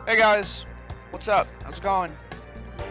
Hey guys, what's up? How's it going?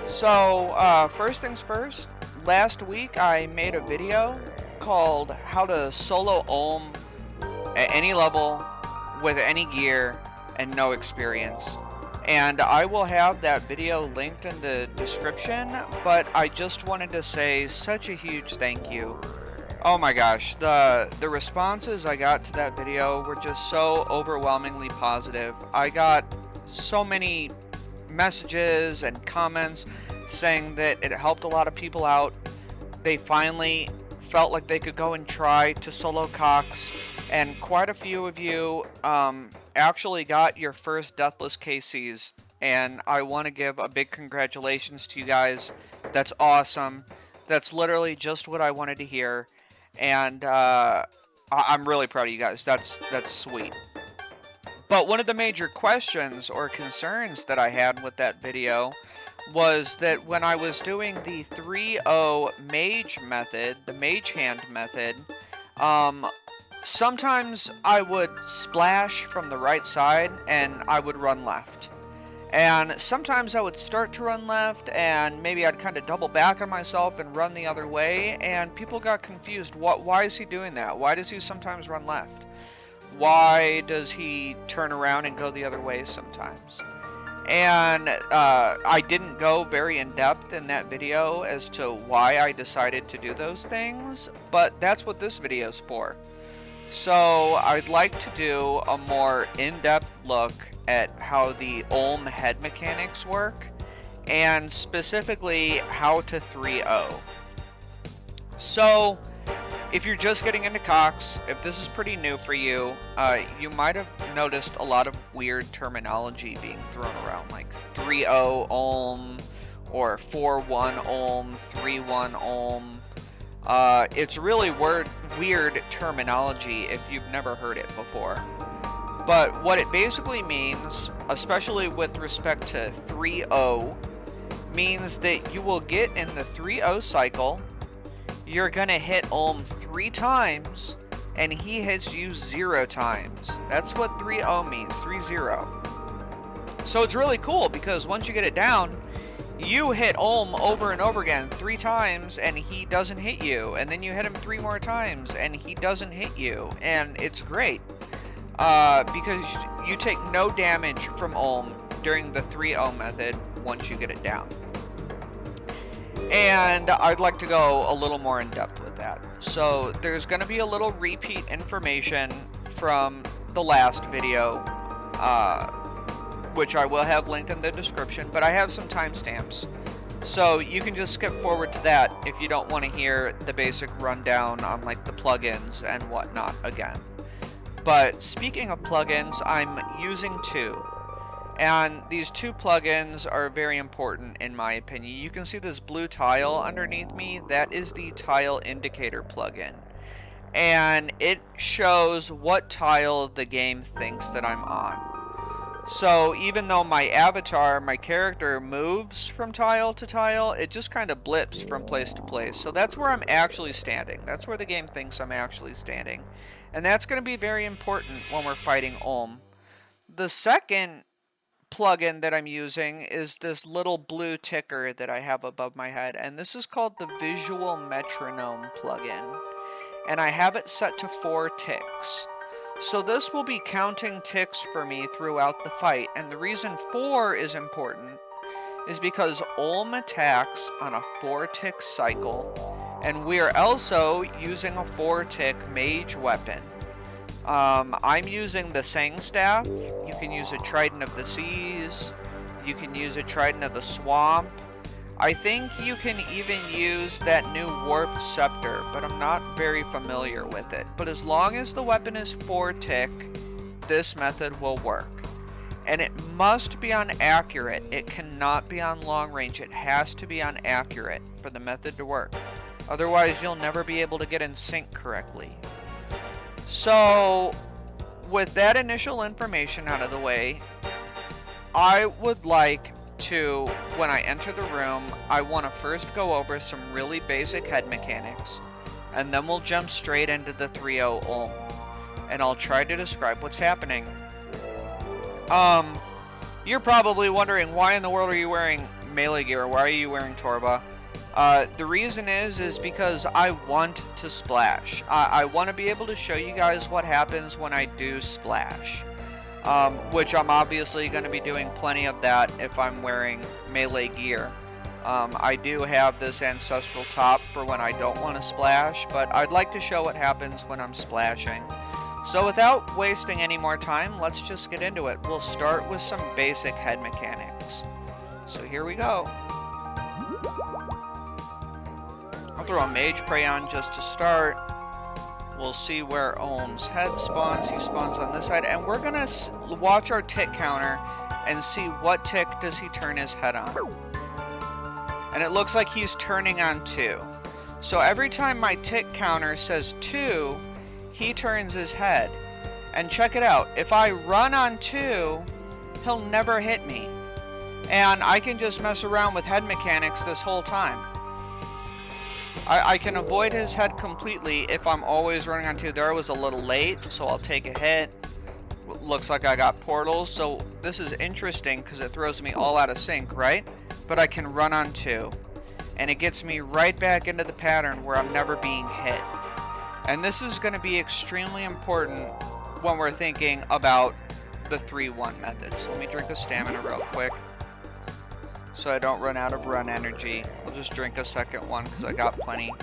So, first things first, last week I made a video called How to Solo Olm at any level with any gear and no experience. And I will have that video linked in the description, but I just wanted to say such a huge thank you. Oh my gosh, the responses I got to that video were just so overwhelmingly positive. I got so many messages and comments saying that it helped a lot of people out. They finally felt like they could go and try to solo Cox, and quite a few of you actually got your first Deathless KCs, and I want to give a big congratulations to you guys. That's awesome. That's literally just what I wanted to hear, and I'm really proud of you guys. That's sweet. But one of the major questions or concerns that I had with that video was that when I was doing the 3-0 mage method, the mage hand method, sometimes I would splash from the right side and I would run left. And sometimes I would start to run left and maybe I'd kind of double back on myself and run the other way, and people got confused. Why is he doing that? Why does he sometimes run left? Why does he turn around and go the other way sometimes? And I didn't go very in depth in that video as to why I decided to do those things, but that's what this video is for. So I'd like to do a more in-depth look at how the Olm head mechanics work, and specifically how to 3-0. So if you're just getting into Cox, if this is pretty new for you, you might have noticed a lot of weird terminology being thrown around, like 3-0 Olm, or 4-1 Olm, 3-1 Olm. It's really weird terminology if you've never heard it before. But what it basically means, especially with respect to 3-0, means that you will get in the 3-0 cycle, you're gonna hit Olm 3 times, and he hits you 0 times. That's what 3-0 means, 3-0. So it's really cool, because once you get it down, you hit Olm over and over again 3 times, and he doesn't hit you. And then you hit him 3 more times, and he doesn't hit you. And it's great, because you take no damage from Olm during the 3-0 method once you get it down. And I'd like to go a little more in depth with that. So there's going to be a little repeat information from the last video, which I will have linked in the description, but I have some timestamps. So you can just skip forward to that if you don't want to hear the basic rundown on like the plugins and whatnot again. But speaking of plugins, I'm using 2. And these 2 plugins are very important in my opinion. You can see this blue tile underneath me. That is the tile indicator plugin. And it shows what tile the game thinks that I'm on. So even though my avatar, my character, moves from tile to tile, it just kind of blips from place to place. So that's where I'm actually standing. That's where the game thinks I'm actually standing. And that's going to be very important when we're fighting Olm. The second plugin that I'm using is this little blue ticker that I have above my head, and this is called the Visual Metronome plugin, and I have it set to 4 ticks. So this will be counting ticks for me throughout the fight, and the reason 4 is important is because Olm attacks on a 4-tick cycle, and we are also using a 4-tick mage weapon. I'm using the Sang Staff. You can use a Trident of the Seas. You can use a Trident of the Swamp. I think you can even use that new Warped Scepter, but I'm not very familiar with it. But as long as the weapon is 4-tick, this method will work. And it must be on accurate. It cannot be on long range. It has to be on accurate for the method to work. Otherwise, you'll never be able to get in sync correctly. So, with that initial information out of the way, I would like to, when I enter the room, I want to first go over some really basic head mechanics, and then we'll jump straight into the 3-0 Olm, and I'll try to describe what's happening. You're probably wondering, why in the world are you wearing melee gear? Why are you wearing Torba? The reason is because I want to splash. I want to be able to show you guys what happens when I do splash. Which I'm obviously going to be doing plenty of that if I'm wearing melee gear. I do have this ancestral top for when I don't want to splash, but I'd like to show what happens when I'm splashing. So without wasting any more time, let's just get into it. We'll start with some basic head mechanics. So here we go. I'll throw a Mage Prey on just to start. We'll see where Olm's head spawns. He spawns on this side, and we're gonna watch our tick counter and see what tick does he turn his head on. And it looks like he's turning on 2. So every time my tick counter says 2, he turns his head. And check it out, if I run on 2, he'll never hit me. And I can just mess around with head mechanics this whole time. I can avoid his head completely if I'm always running on 2. There I was a little late, so I'll take a hit. Looks like I got portals, so this is interesting because it throws me all out of sync, right? But I can run on 2. And it gets me right back into the pattern where I'm never being hit. And this is going to be extremely important when we're thinking about the 3-1 method. So let me drink a stamina real quick, so I don't run out of run energy. I'll just drink a second one because I got plenty.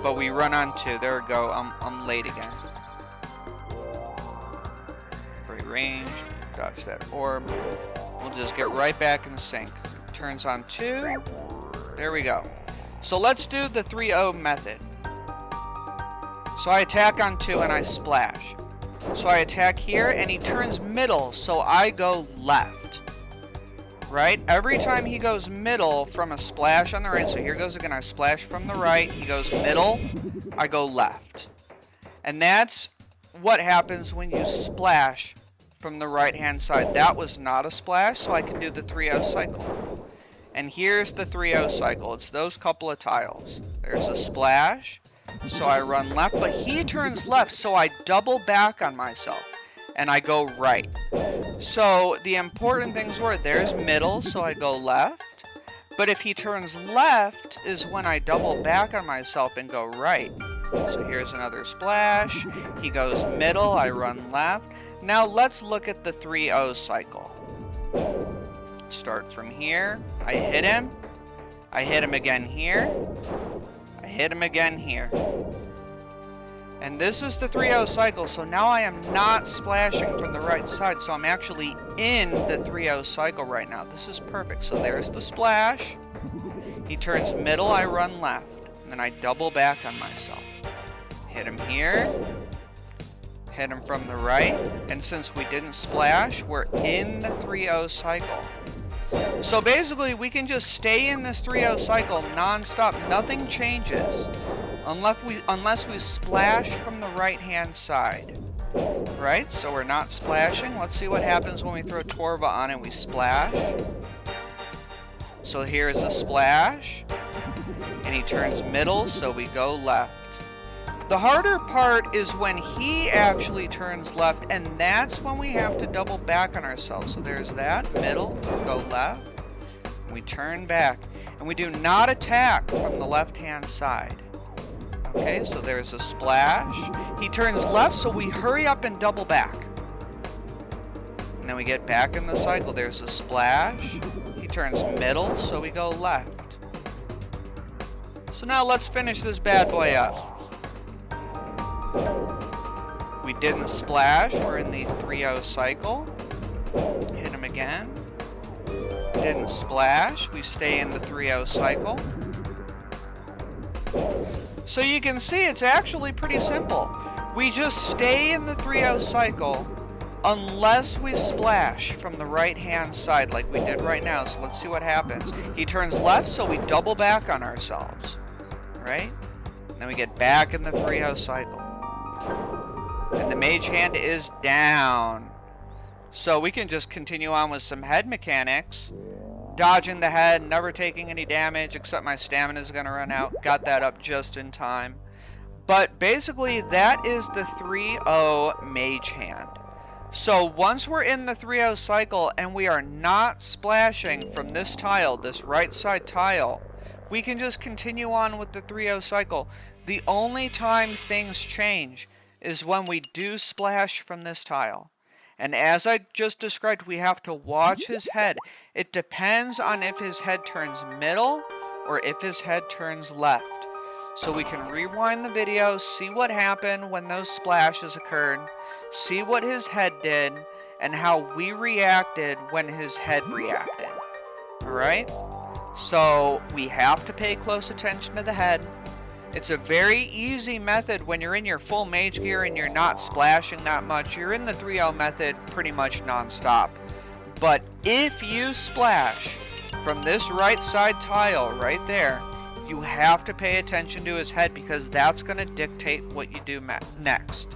But we run on 2. There we go. I'm late again. Very ranged. Dodge that orb. We'll just get right back in sync. Turns on 2. There we go. So let's do the 3-0 method. So I attack on 2 and I splash. So I attack here and he turns middle, so I go left. Right? Every time he goes middle from a splash on the right, so here goes again, I splash from the right, he goes middle, I go left. And that's what happens when you splash from the right hand side. That was not a splash, so I can do the 3-0 cycle. And here's the 3-0 cycle. It's those couple of tiles. There's a splash, so I run left, but he turns left, so I double back on myself. And I go right. So the important things were, there's middle, so I go left. But if he turns left is when I double back on myself and go right. So here's another splash. He goes middle, I run left. Now let's look at the 3-0 cycle. Start from here. I hit him. I hit him again here. I hit him again here. And this is the 3-0 cycle, so now I am not splashing from the right side, so I'm actually in the 3-0 cycle right now. This is perfect. So there's the splash. He turns middle, I run left. And then I double back on myself. Hit him here. Hit him from the right. And since we didn't splash, we're in the 3-0 cycle. So basically, we can just stay in this 3-0 cycle non-stop. Nothing changes. Unless we splash from the right-hand side. Right? So we're not splashing. Let's see what happens when we throw Torva on and we splash. So here's a splash. And he turns middle, so we go left. The harder part is when he actually turns left, and that's when we have to double back on ourselves. So there's that, middle, go left. We turn back. And we do not attack from the left-hand side. Okay, so there's a splash. He turns left, so we hurry up and double back. And then we get back in the cycle. There's a splash. He turns middle, so we go left. So now let's finish this bad boy up. We didn't splash. We're in the 3-0 cycle. Hit him again. Didn't splash. We stay in the 3-0 cycle. So you can see it's actually pretty simple. We just stay in the 3-0 cycle unless we splash from the right-hand side like we did right now. So let's see what happens. He turns left, so we double back on ourselves. Right? And then we get back in the 3-0 cycle. And the mage hand is down. So we can just continue on with some head mechanics. Dodging the head, never taking any damage, except my stamina is going to run out. Got that up just in time. But basically, that is the 3-0 mage hand. So once we're in the 3-0 cycle and we are not splashing from this tile, this right side tile, we can just continue on with the 3-0 cycle. The only time things change is when we do splash from this tile. And as I just described, we have to watch his head. It depends on if his head turns middle or if his head turns left. So we can rewind the video, see what happened when those splashes occurred, see what his head did, and how we reacted when his head reacted. Alright? So we have to pay close attention to the head. It's a very easy method when you're in your full mage gear and you're not splashing that much. You're in the 3-0 method pretty much non-stop. But if you splash from this right side tile right there, you have to pay attention to his head because that's going to dictate what you do next.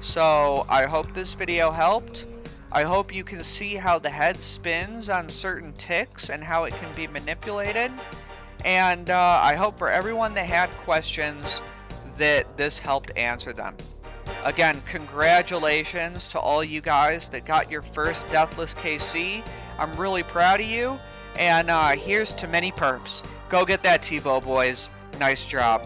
So I hope this video helped. I hope you can see how the head spins on certain ticks and how it can be manipulated. And I hope for everyone that had questions that this helped answer them. Again, congratulations to all you guys that got your first Deathless KC. I'm really proud of you. And here's to many perps. Go get that T-Bow, boys. Nice job.